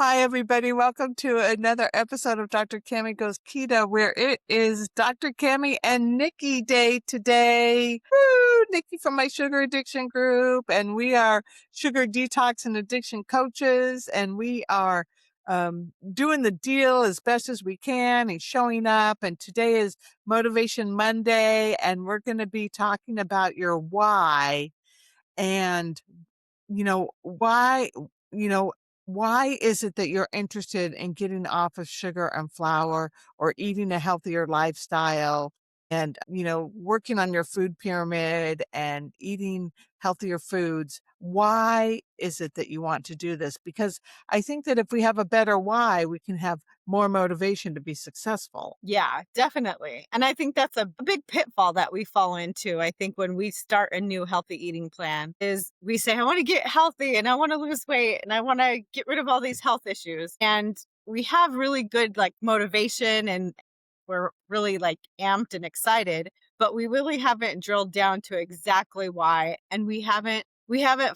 Hi, everybody. Welcome to another episode of Dr. Cammy Goes Keto, where it is Dr. Cammy and Nicki Day today. Woo! Nicki from my sugar addiction group, and we are sugar detox and addiction coaches, and we are doing the deal as best as we can and showing up. And today is Motivation Monday, and we're going to be talking about your why and why, you know, why is it that you're interested in getting off of sugar and flour or eating a healthier lifestyle and, working on your food pyramid and eating healthier foods? Why is it that you want to do this? Because I think that if we have a better why, we can have more motivation to be successful. Yeah, definitely. And I think that's a big pitfall that we fall into. I think when we start a new healthy eating plan is we say, I want to get healthy and I want to lose weight and I want to get rid of all these health issues. And we have really good motivation and we're really amped and excited, but we really haven't drilled down to exactly why. And we haven't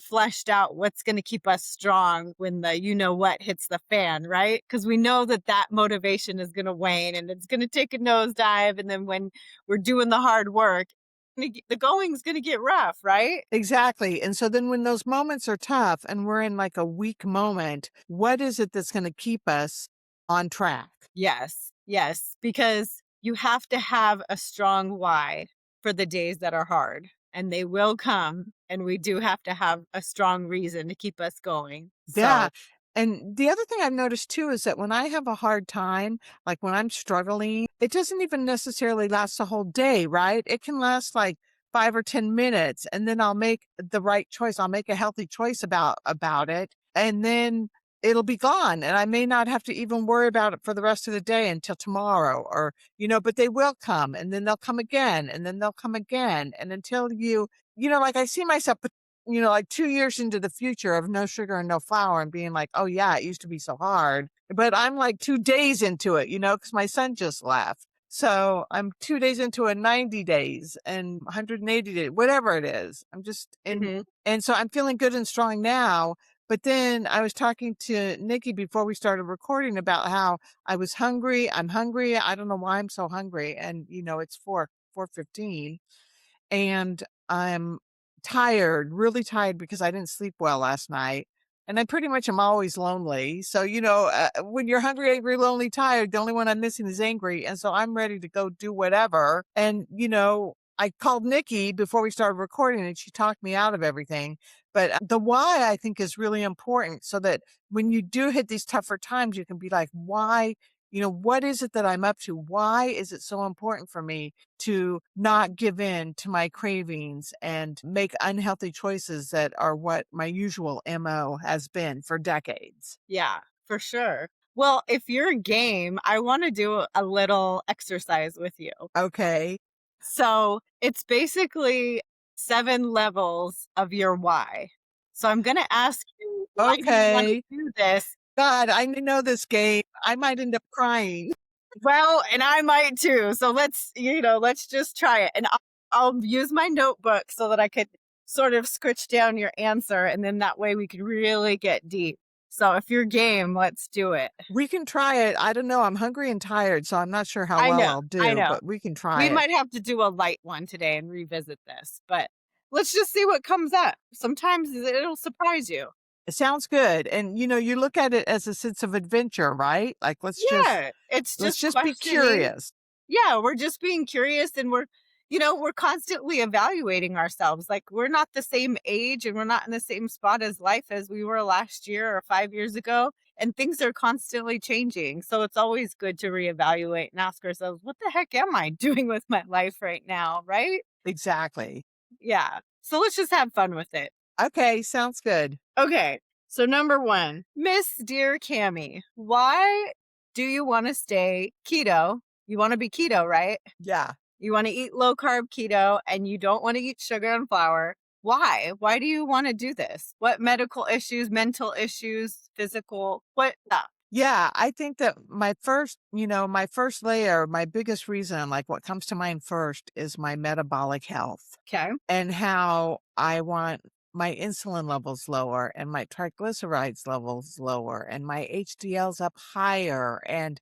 fleshed out what's going to keep us strong when the what hits the fan, right? Because we know that motivation is going to wane and it's going to take a nosedive. And then when we're doing the hard work, the going's going to get rough, right? Exactly. And so then when those moments are tough and we're in like a weak moment, what is it that's going to keep us on track? Yes, yes, because you have to have a strong why for the days that are hard, and they will come. And we do have to have a strong reason to keep us going. Yeah. So, And the other thing I've noticed too is that when I have a hard time, like when I'm struggling, it doesn't even necessarily last a whole day, right? It can last like 5 or 10 minutes, and then I'll make the right choice. I'll make a healthy choice about it, and then it'll be gone. And I may not have to even worry about it for the rest of the day until tomorrow, or but they will come, and then they'll come again, and then they'll come again. And until like I see myself like 2 years into the future of no sugar and no flour and being like, "Oh, yeah, it used to be so hard." But I'm like 2 days into it, because my son just left. So I'm 2 days into a 90 days and 180 days, whatever it is. I'm just in, mhm. and so I'm feeling good and strong now. But then I was talking to Nikki before we started recording about how I was hungry. I'm hungry. I don't know why I'm so hungry. And, it's 4:15 and I'm tired, really tired because I didn't sleep well last night. And I pretty much am always lonely. So, when you're hungry, angry, lonely, tired, the only one I'm missing is angry. And so I'm ready to go do whatever. And, I called Nikki before we started recording and she talked me out of everything. But the why I think is really important so that when you do hit these tougher times, you can be like, why? What is it that I'm up to? Why is it so important for me to not give in to my cravings and make unhealthy choices that are what my usual MO has been for decades? Yeah, for sure. Well, if you're game, I want to do a little exercise with you. Okay. So it's basically 7 levels of your why. So I'm going to ask you, why do you want to Okay. do this? God, I know this game. I might end up crying. Well, and I might too. So let's just try it. And I'll use my notebook so that I could sort of scritch down your answer. And then that way we can really get deep. So if you're game, let's do it. We can try it. I don't know. I'm hungry and tired, so I'm not sure how I well know. I'll I do, know. but we can try We it. might have to do a light one today and revisit this, but let's just see what comes up. Sometimes it'll surprise you. It sounds good. And you look at it as a sense of adventure, right? Like Yeah, it's let's just just be questioning. curious. Yeah, we're just being curious and we're constantly evaluating ourselves. Like we're not the same age and we're not in the same spot as life as we were last year or 5 years ago. And things are constantly changing. So it's always good to reevaluate and ask ourselves, what the heck am I doing with my life right now? Right? Exactly. Yeah. So let's just have fun with it. Okay, sounds good. Okay. So number 1, Miss Dear Cammy, why do you want to stay keto? You want to be keto, right? Yeah. You want to eat low carb keto and you don't want to eat sugar and flour. Why? Why do you want to do this? What medical issues, mental issues, physical, what stuff? Yeah, I think that my first layer, my biggest reason, like what comes to mind first is my metabolic health Okay. and how I want my insulin levels lower and my triglycerides levels lower and my HDL's up higher. And,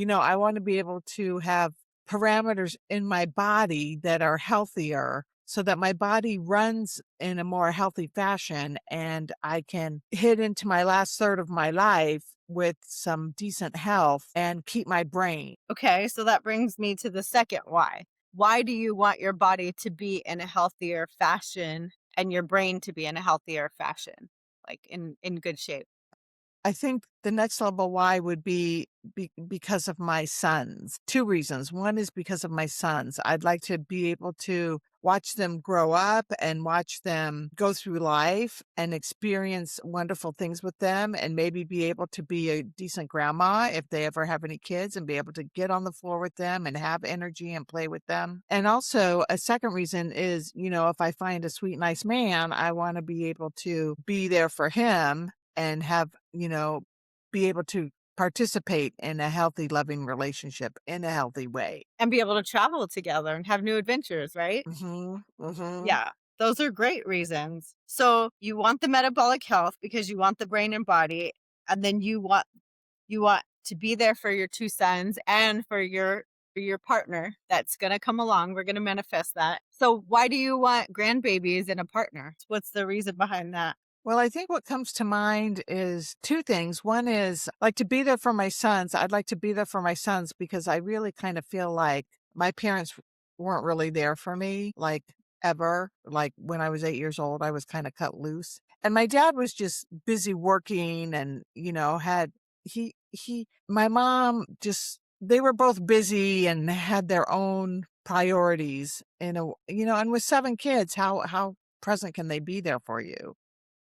I want to be able to have parameters in my body that are healthier so that my body runs in a more healthy fashion and I can hit into my last third of my life with some decent health and keep my brain. Okay, so that brings me to the second why. Why do you want your body to be in a healthier fashion and your brain to be in a healthier fashion, like in good shape? I think the next level why would be because of my sons. 2 reasons. One is because of my sons. I'd like to be able to watch them grow up and watch them go through life and experience wonderful things with them and maybe be able to be a decent grandma if they ever have any kids and be able to get on the floor with them and have energy and play with them. And also a second reason is, if I find a sweet, nice man, I want to be able to be there for him and have, be able to participate in a healthy, loving relationship in a healthy way. And be able to travel together and have new adventures, right? Mhm, mhm. Yeah, those are great reasons. So you want the metabolic health because you want the brain and body, and then you want to be there for your 2 sons and for your partner that's gonna come along. We're gonna manifest that. So why do you want grandbabies and a partner? What's the reason behind that? Well, I think what comes to mind is 2 things. One is, like, to be there for my sons. I'd like to be there for my sons because I really kind of feel like my parents weren't really there for me, like, ever. Like, when I was 8 years old, I was kinda cut loose. And my dad was just busy working and, had he my mom just they were both busy and had their own priorities and with 7 kids, how present can they be there for you?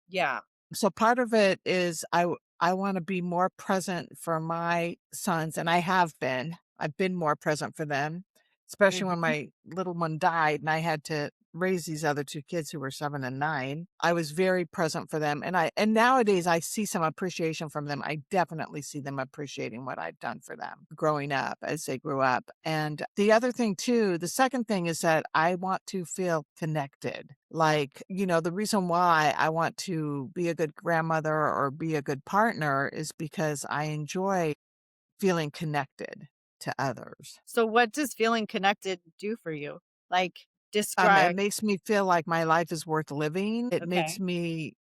Yeah. So part of it is I wanna be more present for my sons, and I have been. I've been more present for them, especially when Mhm. my little one died and I had to raise these other 2 kids who were 7 and 9. I was very present for them, and nowadays I see some appreciation from them. I definitely see them appreciating what I've done for them growing up as they grew up. And the other thing too, the second thing is that I want to feel connected. Like, the reason why I want to be a good grandmother or be a good partner is because I enjoy feeling connected to others. So what does feeling connected do for you? Like, It describe. makes me feel like my life is worth living. It makes Okay. me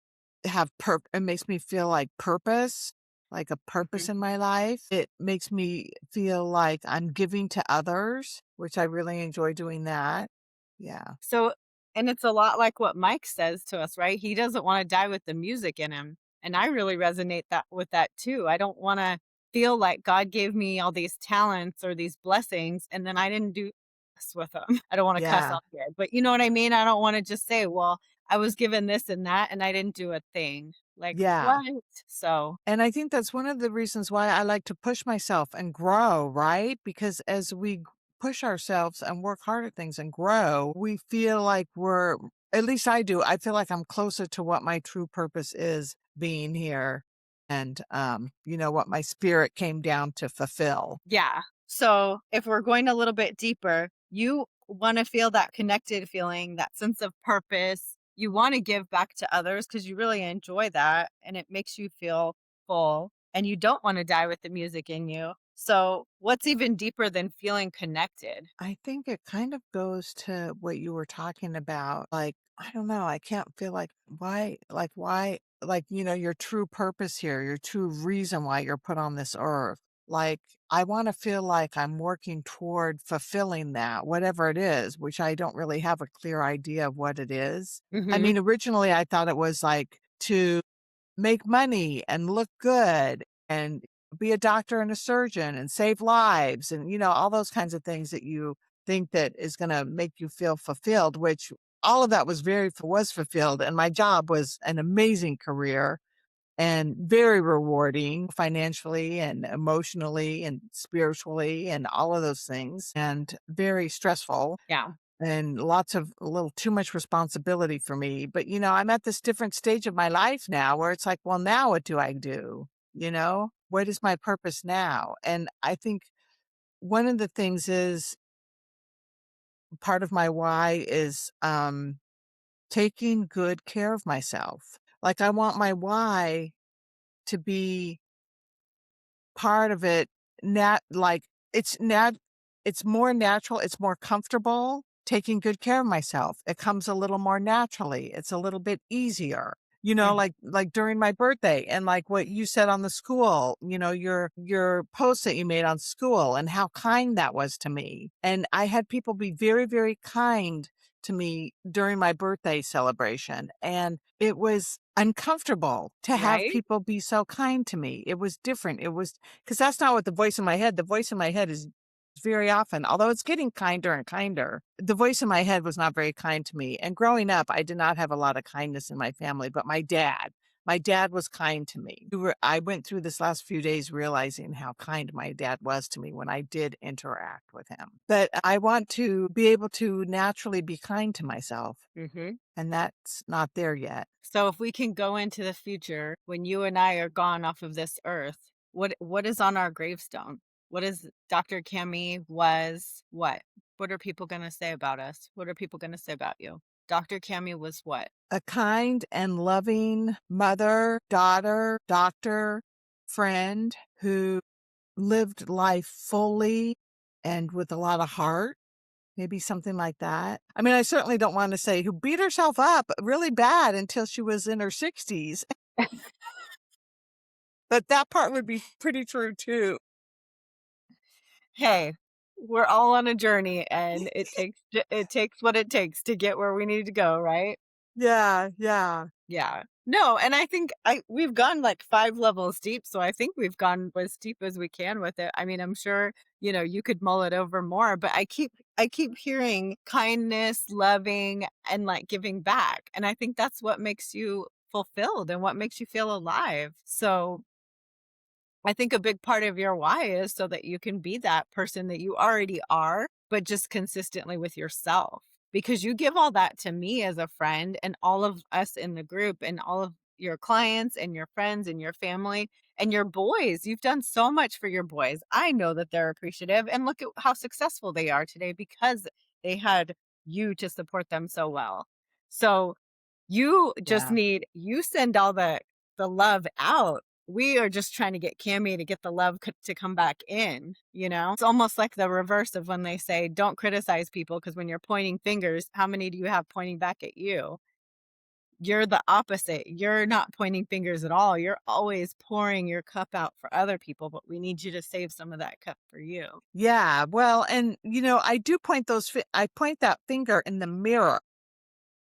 it makes me feel like purpose, like a purpose Mhm. in my life. It makes me feel like I'm giving to others, which I really enjoy doing that. Yeah. So and it's a lot like what Mike says to us, right? He doesn't wanna die with the music in him, and I really resonate that with that too. I don't wanna feel like God gave me all these talents or these blessings, and then I didn't do this with them. I don't wanna cuss Yeah. on here, but you know what I mean? I don't wanna just say, "Well, I was given this and that, and I didn't do a thing." Like, Yeah. what? So And I think that's one of the reasons why I like to push myself and grow, right? Because as we push ourselves and work hard at things and grow, we feel like at least I do, I feel like I'm closer to what my true purpose is being here and, what my spirit came down to fulfill. yeah. So if we're going a little bit deeper, you want to feel that connected feeling, that sense of purpose. You want to give back to others because you really enjoy that and it makes you feel full and you don't want to die with the music in you. So, what's even deeper than feeling connected? I think it kind of goes to what you were talking about. Like, I don't know, I can't feel your true purpose here, your true reason why you're put on this earth. Like, I want to feel like I'm working toward fulfilling that, whatever it is, which I don't really have a clear idea of what it is. I Hmm. mean, originally I thought it was like to make money and look good and be a doctor and a surgeon and save lives and, all those kinds of things that you think that is going to make you feel fulfilled, which all of that was fulfilled. And my job was an amazing career and very rewarding financially and emotionally and spiritually and all of those things and very stressful Yeah. and lots of a little too much responsibility for me. But, I'm at this different stage of my life now where it's like, well, now what do I do? What is my purpose now? And I think one of the things is part of my why is taking good care of myself. Like, I want my why to be part of it, nat like, it's nat it's more natural, it's more comfortable taking good care of myself. It comes a little more naturally. It's a little bit easier. Mhm. Like during my birthday and like what you said on the school, your post that you made on school and how kind that was to me. And I had people be very, very kind to me during my birthday celebration. And it was uncomfortable to have Right? people be so kind to me. It was different. It was because that's not what the voice in my head is very often, although it's getting kinder and kinder. The voice in my head was not very kind to me. And growing up, I did not have a lot of kindness in my family, but my dad was kind to me. I went through this last few days realizing how kind my dad was to me when I did interact with him. But I want to be able to naturally be kind to myself, Mhm. and that's not there yet. So if we can go into the future when you and I are gone off of this earth, what is on our gravestone? What is Dr. Cammy was what? What are people going to say about us? What are people going to say about you? Dr. Cammy was what? A kind and loving mother, daughter, doctor, friend who lived life fully and with a lot of heart, maybe something like that. I mean, I certainly don't want to say who beat herself up really bad until she was in her 60s, but that part would be pretty true too. Hey, we're all on a journey and it takes what it takes to get where we need to go, right? Yeah, yeah. Yeah. No, and I think we've gone like 5 levels deep, so I think we've gone as deep as we can with it. I mean, I'm sure, you could mull it over more, but I keep hearing kindness, loving, and, like, giving back, and I think that's what makes you fulfilled and what makes you feel alive. So I think a big part of your why is so that you can be that person that you already are, but just consistently with yourself. Because you give all that to me as a friend and all of us in the group and all of your clients and your friends and your family and your boys. You've done so much for your boys. I know that they're appreciative. And look at how successful they are today because they had you to support them so well. So Yeah. you send all the love out. We are just trying to get Cammy to get the love to come back in, you know? It's almost like the reverse of when they say, don't criticize people, because when you're pointing fingers, how many do you have pointing back at you? You're the opposite. You're not pointing fingers at all. You're always pouring your cup out for other people, but we need you to save some of that cup for you. Yeah. Well, and I do I point that finger in the mirror.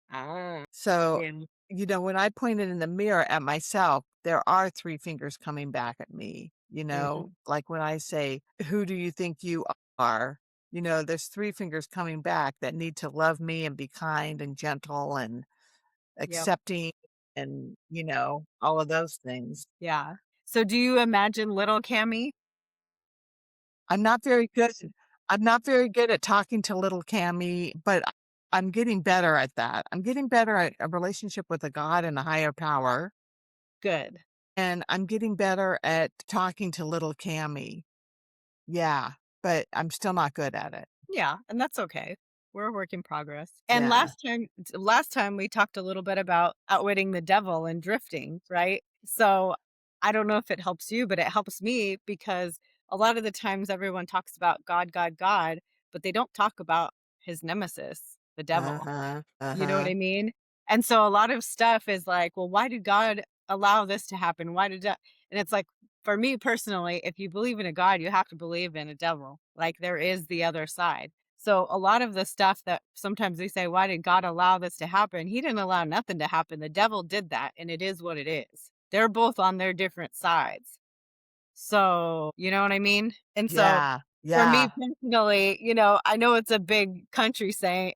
Ah, So, yeah. when I pointed in the mirror at myself, there are 3 fingers coming back at me, Mhm. like when I say, "Who do you think you are?" There's 3 fingers coming back that need to love me and be kind and gentle and Yep. accepting and, all of those things. Yeah. So do you imagine little Cammy? I'm not very good I'm not very good at talking to little Cammy, but I'm getting better at that. I'm getting better at a relationship with a God and a higher power. Good. And I'm getting better at talking to little Cammy. Yeah, but I'm still not good at it. Yeah, and that's okay. We're a work in progress. And Yeah. last time we talked a little bit about outwitting the devil and drifting, right? So I don't know if it helps you, but it helps me because a lot of the times everyone talks about God, God, God, but they don't talk about his nemesis, the devil. Uh-huh. You know what Uh-huh. I mean? And so a lot of stuff is like, well, why did God allow this to happen? Why did that? And it's like, for me personally, if you believe in a God, you have to believe in a devil. Like there is the other side. So a lot of the stuff that sometimes we say, why did God allow this to happen? He didn't allow nothing to happen. The devil did that, and it is what it is. They're both on their different sides. So, you know what I mean? And so Yeah. for me Yeah. personally, I know it's a big country saying,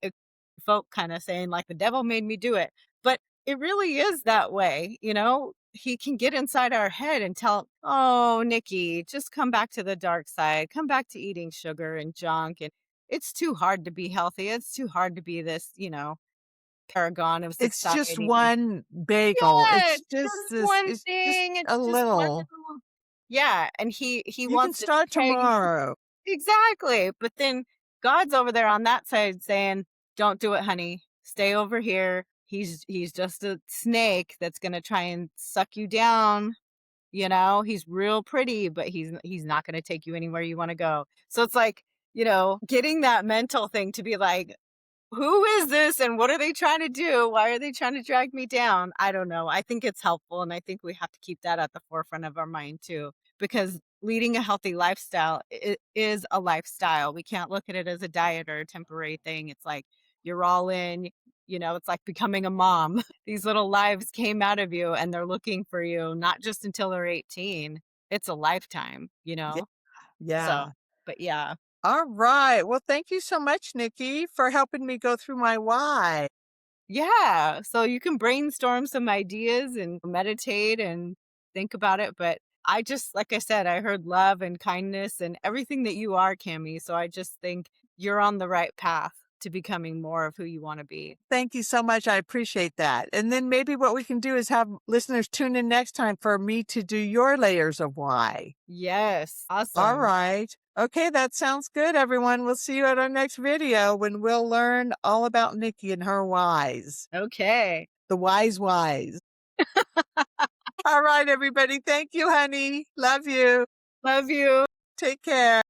folk kind of saying like the devil made me do it, but it really is that way. He can get inside our head and tell, oh, Nikki, just come back to the dark side, come back to eating sugar and junk. And it's too hard to be healthy. It's too hard to be this, paragon of It's just society. one bagel. Yeah, It's it's just just this one it's just thing, a it's just one little. little. Yeah, and he You can wants to start change. tomorrow. Exactly, but then God's over there on that side saying, "Don't do it, honey. Stay over here." he's just a snake that's gonna try and suck you down, you know? He's real pretty, but he's not gonna take you anywhere you wanna go. So it's like, getting that mental thing to be like, who is this and what are they trying to do? Why are they trying to drag me down? I don't know. I think it's helpful, and I think we have to keep that at the forefront of our mind too, because leading a healthy lifestyle is a lifestyle. We can't look at it as a diet or a temporary thing. It's like you're all in, it's like becoming a mom. These little lives came out of you and they're looking for you, not just until they're 18. It's a lifetime, Yeah. So, Yeah. but yeah. All right. Well, thank you so much, Nikki, for helping me go through my why. Yeah, so you can brainstorm some ideas and meditate and think about it, but I just like I said, I heard love and kindness and everything that you are, Cami, so I just think you're on the right path to becoming more of who you wanna be. Thank you so much. I appreciate that. And then maybe what we can do is have listeners tune in next time for me to do your layers of why. Yes, All awesome. right. Okay, that sounds good, everyone. We'll see you at our next video when we'll learn all about Nikki and her whys. Okay. The wise whys. All right, everybody. Thank you, honey. Love you. Love you. Take care.